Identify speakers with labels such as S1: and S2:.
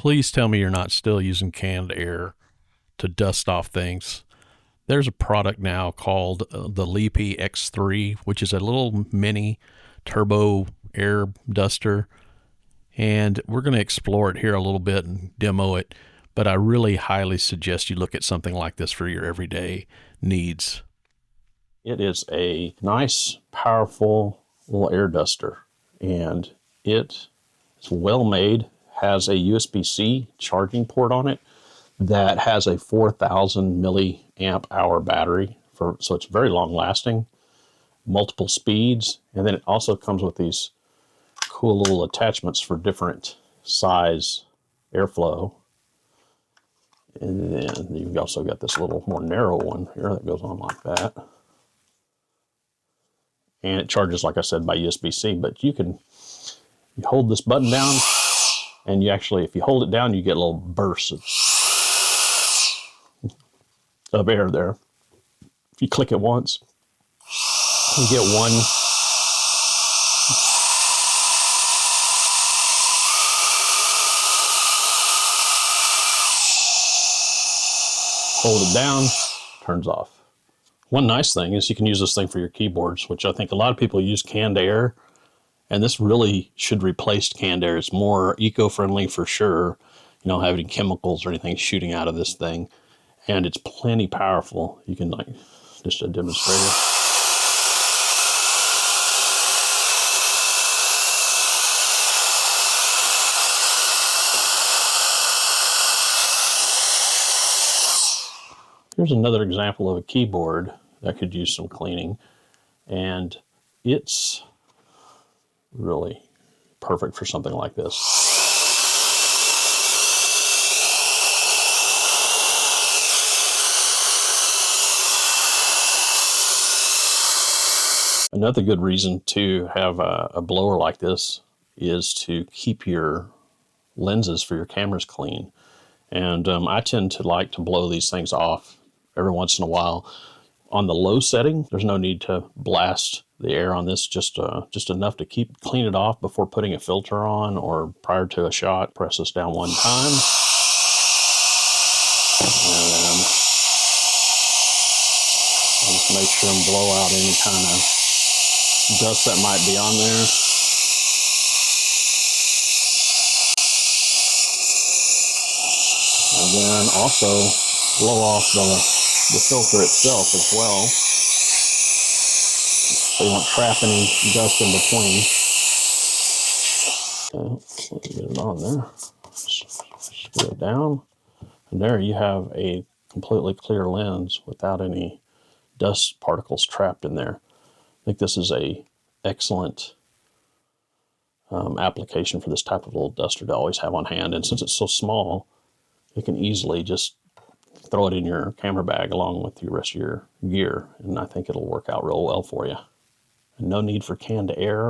S1: Please tell me you're not still using canned air to dust off things. There's a product now called the LEEPEE X3, which is a little mini turbo air duster. And we're going to explore it here a little bit and demo it. But I really highly suggest you look at something like this for your everyday needs. It is a nice, powerful little air duster. And it is well made, has a USB-C charging port on it that has a 4,000 milliamp hour battery, so it's very long lasting, multiple speeds, and then it also comes with these cool little attachments for different size airflow. And then you've also got this little more narrow one here that goes on like that. And it charges, like I said, by USB-C, but you hold this button down, and you actually, if you hold it down, you get little bursts of air there. If you click it once, you get one. Hold it down, turns off. One nice thing is you can use this thing for your keyboards, which I think a lot of people use canned air, and this really should replace canned air. It's more eco-friendly for sure. You don't have any chemicals or anything shooting out of this thing. And it's plenty powerful. You can, like, just a demonstrator. Here's another example of a keyboard that could use some cleaning. And it's really perfect for something like this. Another good reason to have a blower like this is to keep your lenses for your cameras clean. And I tend to like to blow these things off every once in a while. On the low setting, there's no need to blast the air on this, just enough to clean it off before putting a filter on or prior to a shot. Press this down one time. And then I'll just make sure and blow out any kind of dust that might be on there. And then also blow off the filter itself as well, so you won't trap any dust in between. Okay, let me get it on there. Screw it down. And there you have a completely clear lens without any dust particles trapped in there. I think this is a excellent application for this type of little duster to always have on hand. And since it's so small, you can easily just throw it in your camera bag along with the rest of your gear. And I think it'll work out real well for you. And no need for canned air.